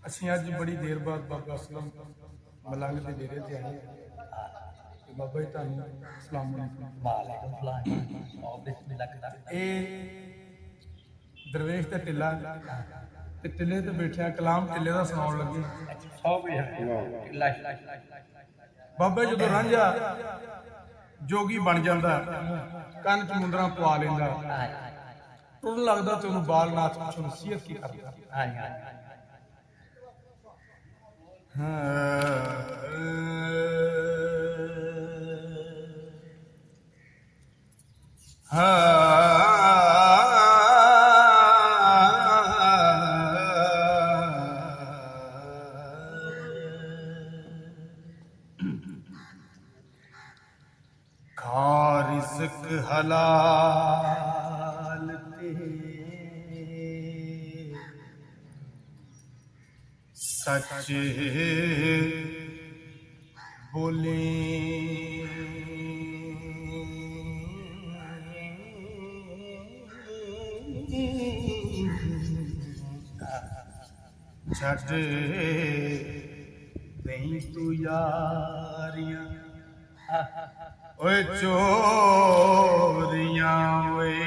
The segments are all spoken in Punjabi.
ਅਸੀਂ ਅੱਜ ਬੜੀ ਦੇਰ ਬਾਅਦ ਬਾਬਾ ਅਸਲਮ ਮਲੰਗ ਦੇ ਡੇਰੇ ਤੇ ਆਏ ਤੇ ਬਾਬਾ ਜੀ ਤੁਹਾਨੂੰ ਸਲਾਮ ਅਲੈਕੁਮ। ਵਾਲੇਕੁਮ ਸਲਾਮ। ਔਰ ਬਿਸਮਿਲ੍ਲਾ ਕਰਾ। ਇਹ ਦਰਵੇਸ਼ ਤੇ ਟਿੱਲਾ ਤੇ ਟਿੱਲੇ ਤੇ ਬੈਠਿਆ ਕਲਾਮ ਟਿੱਲੇ ਦਾ ਸੁਣਾਉਣ ਲੱਗੇ। ਸੌ ਵੀ ਲਾ ਬਾਬਾ ਜਦੋਂ ਰਾਂਝਾ ਜੋਗੀ ਬਣ ਜਾਂਦਾ ਕੰਨ ਚ ਮੁੰਦਰਾਂ ਪਵਾ ਲੈਂਦਾ ਟੁੱਟਣ ਲੱਗਦਾ ਤੇ ਉਹਨੂੰ ਬਾਲਨਾਥ ਪਿੱਛੋਂ ਨਸੀਹਤ ਕੀ ਕਰਦਾ। खा रिज़्क हलाल ते सच बोले छड़ नहीं तू यारियां ओए चोरियां ओए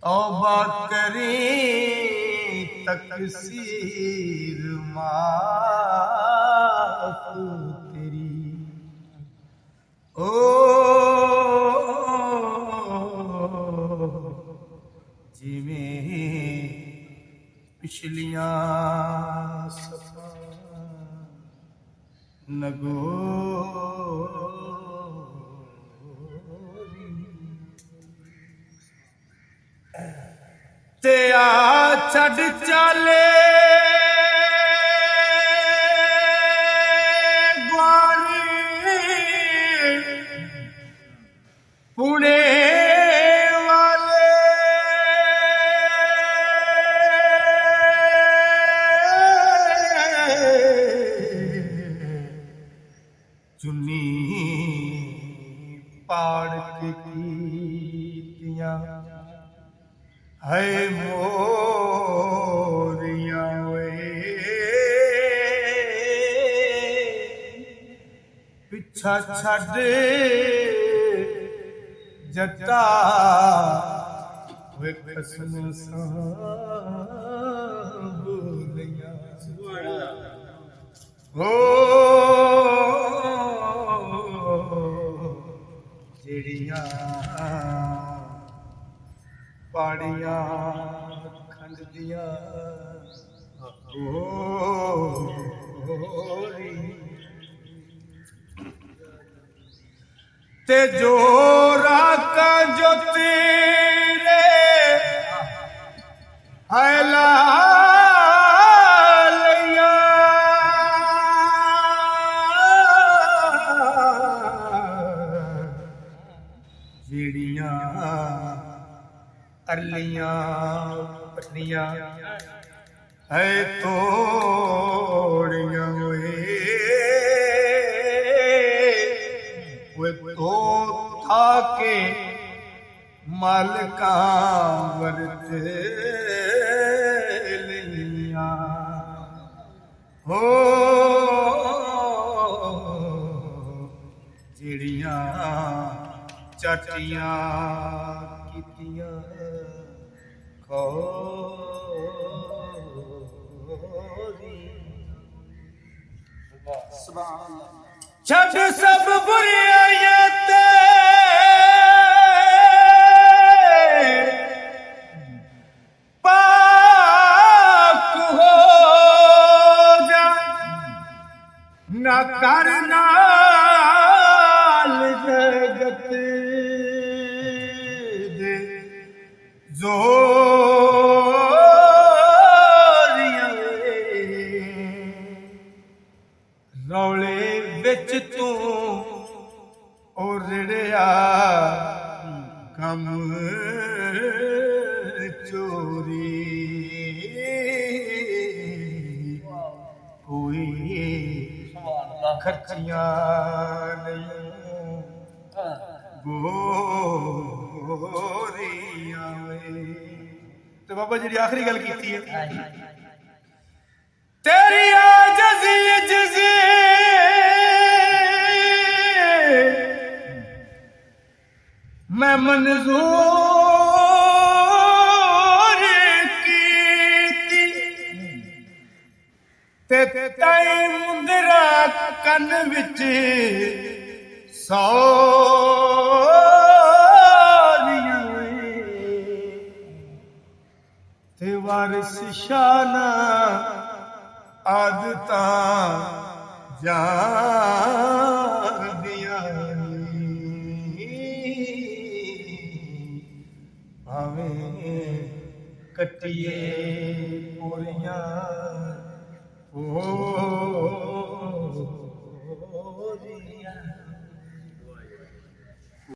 तौबा करी तकसीर माफ तेरी ओ जिवें पिछलियां सफा नगोरी ते आ छड़ चाले ग्वारी पुणे वाले चुन्नी पाड़ के कीतियां है मोरियां वे पिछा छड़ जटा वे कसम बोलियां हो ਜਿਹੜੀਆਂ ਪਾੜੀਆਂ ਖੰਡ ਦੀਆਂ ਹੋਰੀ ਤੇ ਜੋ ਰਾਕਾਂ ਜੋ ਤੇਰੇ ਹੈਲਾ ਜਿਹੜੀਆਂ ਅਰਲੀਆਂ ਪਟਨੀਆਂ ਹੈ ਤੋੜੀਆਂ ਓਏ ਤੋ ਥਾ ਕੇ ਮਾਲਕਾਂ ਵਰਤ ਲਈਆਂ ਹੋ ਜਿਹੜੀਆਂ ਚਾਟੀਆਂ ਕੀਤੀਆਂ ਖੋਰੀ ਸੁਭਾਨ ਅੱਲਾਹ ਛੱਡ ਸਭ ਬੁਰਾਈਆਂ ਤੇ ਪਾਕ ਹੋ ਜਾ ਨਾ ਕਰਨਾ जगत दे जोरियां रौले विच तू ओ रिड़िया कम चोरी कोई खर्चियां नहीं गोरियां वे ਬਾਬਾ ਜੀ ਦੀ ਆਖਰੀ ਗੱਲ ਕੀਤੀ ਹੈ ਹਾਂਜੀ ਤੇਰੀ ਆਜਜ਼ੀ ਅਜਜ਼ੀ ਮੈਂ ਮਨਜ਼ੂਰ ਕੀਤੀ ਤੇ ਤੈ ਮੁੰਦਰਾ ਕੰਨ ਵਿੱਚ ਸੌਰੀਆਂ ਤੇ ਵਾਰਿਸ ਸ਼ਾਨਾ ਆਦਤਾਂ ਜਾਂਦੀਆਂ ਆਵੇਂ ਕੱਟੀਏ ਪੋਰੀਆਂ ਪੋਰੀਆਂ